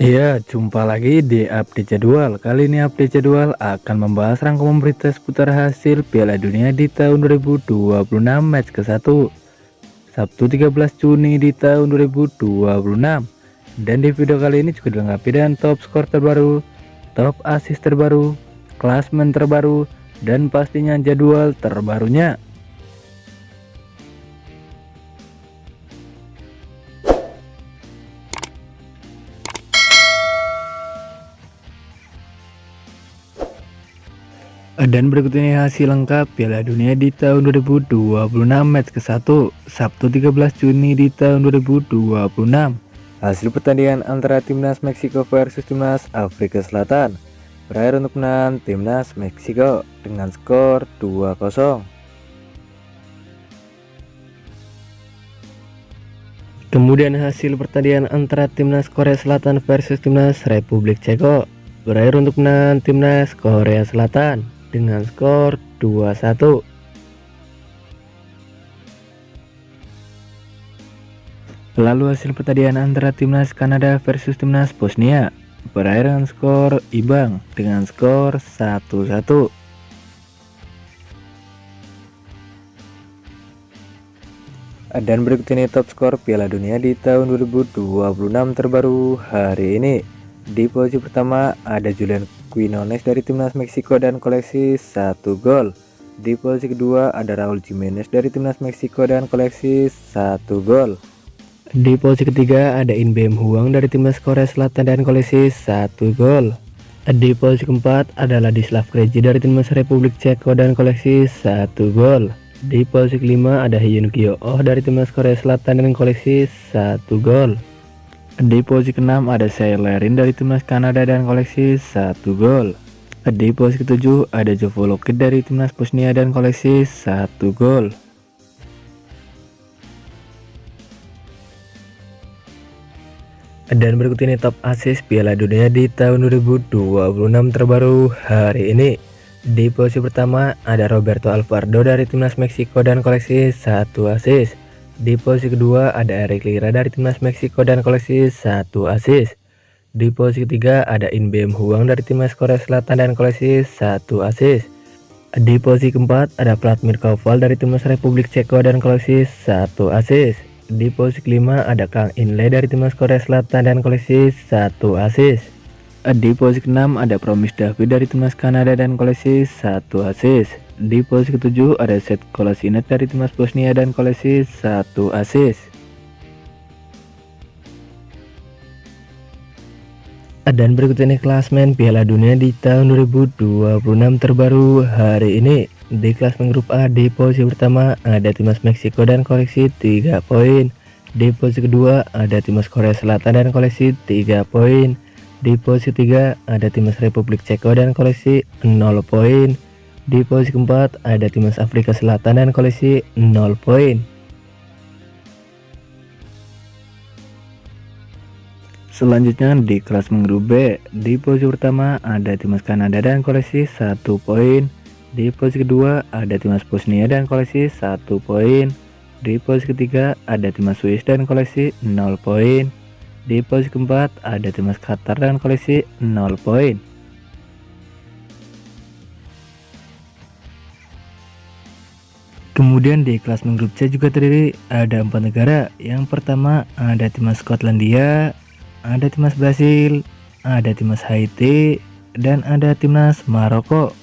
Iya, jumpa lagi di update jadwal. Kali ini update jadwal akan membahas rangkuman berita seputar hasil Piala Dunia di tahun 2026 match ke-1 Sabtu 13 Juni di tahun 2026. Dan di video kali ini juga dilengkapi dengan top skor terbaru, top assist terbaru, klasmen terbaru, dan pastinya jadwal terbarunya. Dan berikut ini hasil lengkap Piala Dunia di tahun 2026 match ke-1 Sabtu 13 Juni di tahun 2026. Hasil pertandingan antara timnas Meksiko versus timnas Afrika Selatan berakhir untuk menang timnas Meksiko dengan skor 2-0. Kemudian hasil pertandingan antara timnas Korea Selatan versus timnas Republik Ceko berakhir untuk menang timnas Korea Selatan dengan skor 2-1. Lalu hasil pertandingan antara timnas Kanada versus timnas Bosnia berakhir dengan skor imbang dengan skor 1-1. Dan berikut ini top skor Piala Dunia di tahun 2026 terbaru hari ini. Di posisi pertama ada Julian Quinones dari timnas Meksiko dan koleksi 1 gol. Di posisi kedua ada Raul Jimenez dari timnas Meksiko dan koleksi 1 gol. Di posisi ketiga ada In Bem Huang dari timnas Korea Selatan dan koleksi 1 gol. Di posisi keempat ada Ladislav Krejci dari timnas Republik Ceko dan koleksi 1 gol. Di posisi kelima ada Hyun Kyo Oh dari timnas Korea Selatan dan koleksi 1 gol. Di posisi keenam ada Seilerin dari timnas Kanada dan koleksi 1 gol. Di posisi ketujuh ada Jovo Lokit dari timnas Bosnia dan koleksi 1 gol. Dan berikut ini top assist Piala Dunia di tahun 2026 terbaru hari ini. Di posisi pertama ada Roberto Alvarado dari timnas Meksiko dan koleksi 1 assist. Di posisi kedua ada Eric Lira dari timnas Meksiko dan koleksi 1 assist. Di posisi ketiga ada In Bem Huang dari timnas Korea Selatan dan koleksi 1 assist. Di posisi keempat ada Vladimir Koval dari timnas Republik Ceko dan koleksi 1 assist. Di posisi kelima ada Kang In-lee dari timnas Korea Selatan dan koleksi 1 assist. Di posisi keenam ada Promise David dari timnas Kanada dan koleksi 1 assist. Di posisi ketujuh ada Seth Kolasinac dari timnas Bosnia dan koleksi 1 assist. Dan berikut ini klasmen Piala Dunia di tahun 2026 terbaru hari ini. Di klasmen grup A di posisi pertama ada timnas Meksiko dan koleksi 3 poin. Di posisi kedua ada timnas Korea Selatan dan koleksi 3 poin. Di posisi ketiga ada timnas Republik Ceko dan koleksi 0 poin. Di posisi keempat ada timnas Afrika Selatan dan koleksi 0 poin. Selanjutnya di klasmen grup B, di posisi pertama ada timnas Kanada dan koleksi 1 poin. Di posisi kedua ada timnas Bosnia dan koleksi 1 poin. Di posisi ketiga ada timnas Swiss dan koleksi 0 poin. Di posisi keempat ada timnas Qatar dan koleksi 0 poin. Kemudian di klasmen grup C juga terdiri ada 4 negara. Yang pertama ada timnas Skotlandia, ada timnas Brasil, ada timnas Haiti, dan ada timnas Maroko.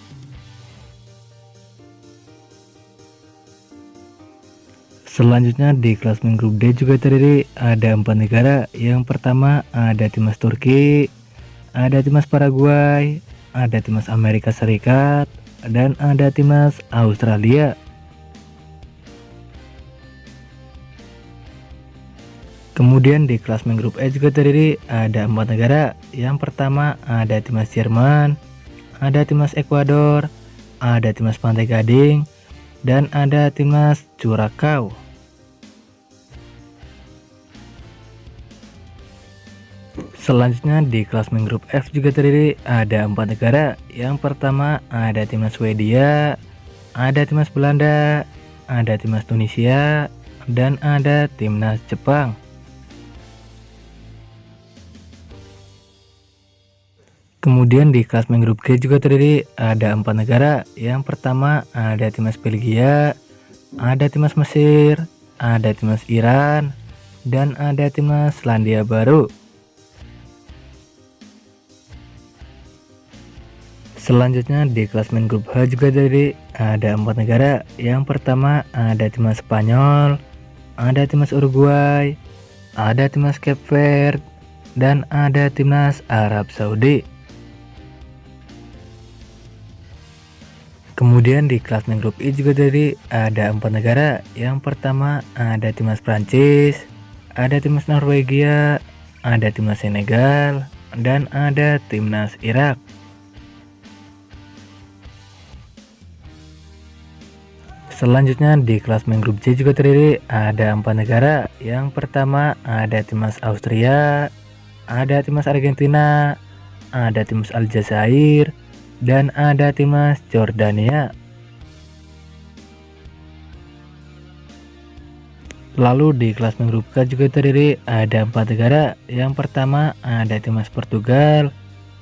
Selanjutnya di klasmen grup D juga terdiri ada 4 negara. Yang pertama ada timnas Turki, ada timnas Paraguay, ada timnas Amerika Serikat, dan ada timnas Australia. Kemudian di klasmen grup E juga terdiri ada 4 negara. Yang pertama ada timnas Jerman, ada timnas Ekuador, ada timnas Pantai Gading, dan ada timnas Curacao. Selanjutnya di klasmen grup F juga terdiri ada 4 negara. Yang pertama ada timnas Swedia, ada timnas Belanda, ada timnas Tunisia, dan ada timnas Jepang. Kemudian di klasemen grup G juga terdiri ada 4 negara. Yang pertama ada timnas Belgia, ada timnas Mesir, ada timnas Iran, dan ada timnas Selandia Baru. Selanjutnya di klasemen grup H juga terdiri ada 4 negara. Yang pertama ada timnas Spanyol, ada timnas Uruguay, ada timnas Cape Verde, dan ada timnas Arab Saudi. Kemudian di klasemen grup I juga terdiri ada 4 negara. Yang pertama ada timnas Prancis, ada timnas Norwegia, ada timnas Senegal, dan ada timnas Irak. Selanjutnya di klasemen grup J juga terdiri ada 4 negara. Yang pertama ada timnas Austria, ada timnas Argentina, ada timnas Aljazair, dan ada timnas Jordania. Lalu di klasemen grup K juga terdiri ada 4 negara. Yang pertama ada timnas Portugal,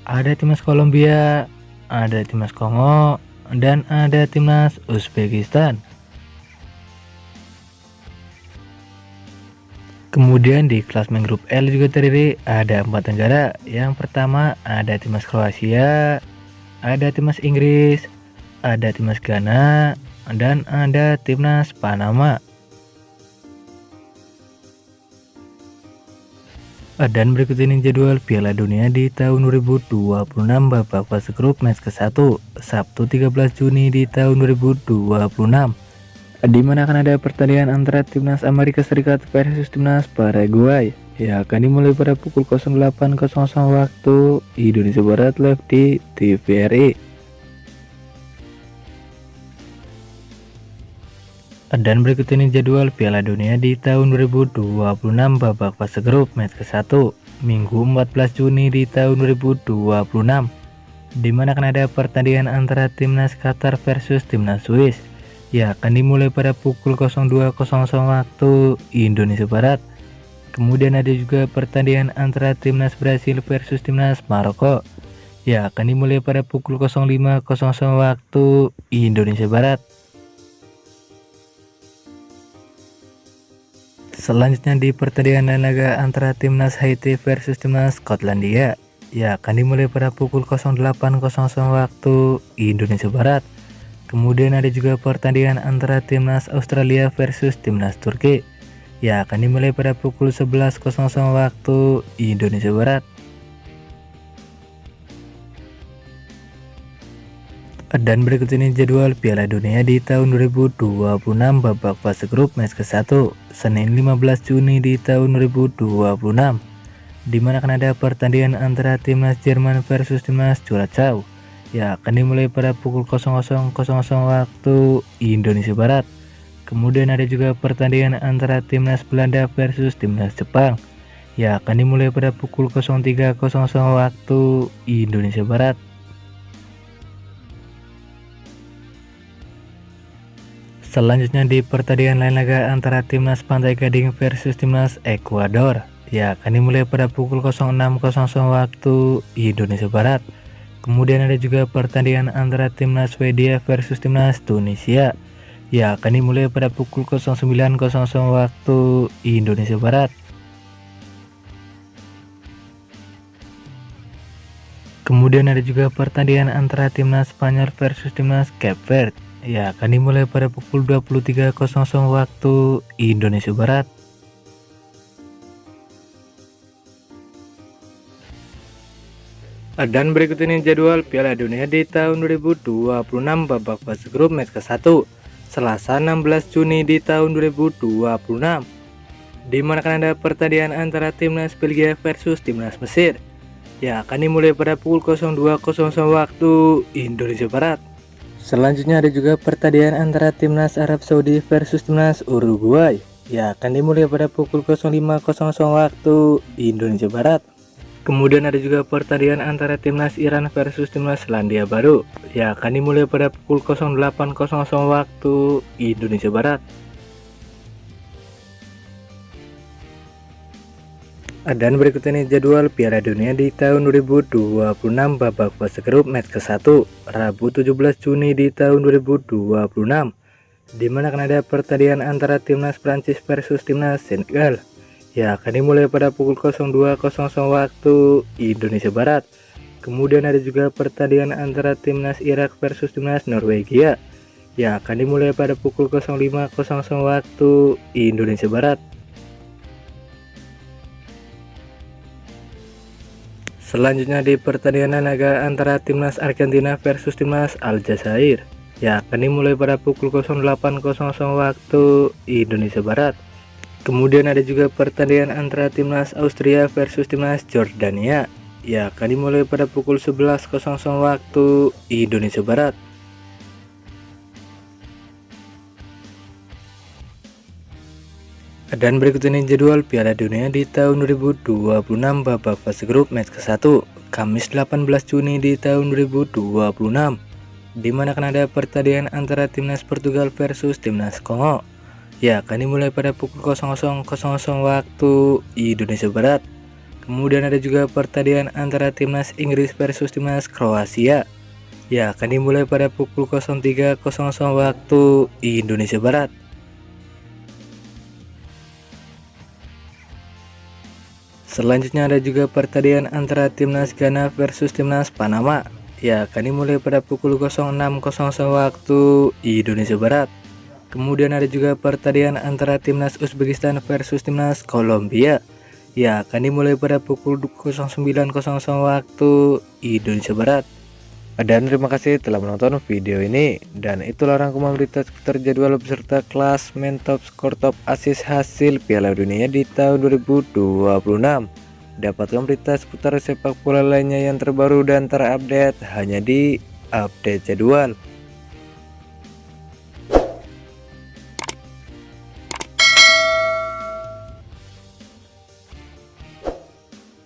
ada timnas Kolombia, ada timnas Kongo, dan ada timnas Uzbekistan. Kemudian di klasemen grup L juga terdiri ada 4 negara. Yang pertama ada timnas Kroasia, ada timnas Inggris, ada timnas Ghana, dan ada timnas Panama. Dan berikut ini jadwal Piala Dunia di tahun 2026 babak fase grup match ke-1 Sabtu 13 Juni di tahun 2026, di mana akan ada pertandingan antara timnas Amerika Serikat versus timnas Paraguay yang akan dimulai pada pukul 08.00 waktu Indonesia Barat live di TVRI. Dan berikut ini jadwal Piala Dunia di tahun 2026 babak fase grup match ke-1 Minggu 14 Juni di tahun 2026, di mana akan ada pertandingan antara timnas Qatar versus timnas Swiss yang akan dimulai pada pukul 02.00 waktu Indonesia Barat. Kemudian ada juga pertandingan antara timnas Brasil versus timnas Maroko yang akan dimulai pada pukul 05.00 waktu Indonesia Barat. Selanjutnya di pertandingan laga antara timnas Haiti versus timnas Skotlandia yang akan dimulai pada pukul 08.00 waktu Indonesia Barat. Kemudian ada juga pertandingan antara timnas Australia versus timnas Turki yang akan dimulai pada pukul 11.00 waktu Indonesia Barat. Dan berikut ini jadwal Piala Dunia di tahun 2026 babak fase grup match ke-1 Senin 15 Juni di tahun 2026, di mana akan ada pertandingan antara timnas Jerman versus timnas Curaçao yang akan dimulai pada pukul 00.00 waktu Indonesia Barat. Kemudian ada juga pertandingan antara timnas Belanda versus timnas Jepang yang akan dimulai pada pukul 03.00 waktu Indonesia Barat. Selanjutnya di pertandingan lain laga antara timnas Pantai Gading versus timnas Ekuador yang akan dimulai pada pukul 06.00 waktu Indonesia Barat. Kemudian ada juga pertandingan antara timnas Swedia versus timnas Tunisia yang akan dimulai pada pukul 09.00 waktu Indonesia Barat. Kemudian ada juga pertandingan antara timnas Spanyol versus timnas Cape Verde yang akan dimulai pada pukul 23.00 waktu Indonesia Barat. Dan berikut ini jadwal Piala Dunia di tahun 2026 babak fase grup match ke-1 Selasa 16 Juni di tahun 2026, di mana akan ada pertandingan antara timnas Belgia versus timnas Mesir yang akan dimulai pada pukul 02.00 waktu Indonesia Barat. Selanjutnya ada juga pertandingan antara timnas Arab Saudi versus timnas Uruguay yang akan dimulai pada pukul 05.00 waktu Indonesia Barat. Kemudian ada juga pertandingan antara timnas Iran versus timnas Selandia Baru yang akan dimulai pada pukul 08.00 waktu Indonesia Barat. Dan berikut ini jadwal Piala Dunia di tahun 2026 babak fase grup match ke-1 Rabu 17 Juni di tahun 2026, di mana akan ada pertandingan antara timnas Prancis versus timnas Senegal yang akan dimulai pada pukul 02.00 waktu Indonesia Barat. Kemudian ada juga pertandingan antara timnas Irak versus timnas Norwegia yang akan dimulai pada pukul 05.00 waktu Indonesia Barat. Selanjutnya di pertandingan laga antara timnas Argentina versus timnas Aljazair yang akan dimulai pada pukul 08.00 waktu Indonesia Barat. Kemudian ada juga pertandingan antara timnas Austria versus timnas Jordania yang akan dimulai pada pukul 11.00 waktu Indonesia Barat. Dan berikut ini jadwal Piala Dunia di tahun 2026 babak fase grup match ke-1 Kamis 18 Juni di tahun 2026, di mana akan ada pertandingan antara timnas Portugal versus timnas Kongo yang akan dimulai pada pukul 00.00 waktu Indonesia Barat. Kemudian ada juga pertandingan antara timnas Inggris versus timnas Kroasia yang akan dimulai pada pukul 03.00 waktu Indonesia Barat. Selanjutnya ada juga pertandingan antara timnas Ghana versus timnas Panama yang akan dimulai pada pukul 06.00 waktu Indonesia Barat. Kemudian ada juga pertandingan antara timnas Uzbekistan versus timnas Kolombia yang akan dimulai pada pukul 09.00 waktu Indonesia Barat. Dan terima kasih telah menonton video ini, dan itulah rangkuman berita seputar jadwal beserta klasmen top skor top assist hasil Piala Dunia di tahun 2026. Dapatkan berita seputar sepak bola lainnya yang terbaru dan terupdate hanya di Update Jadwal.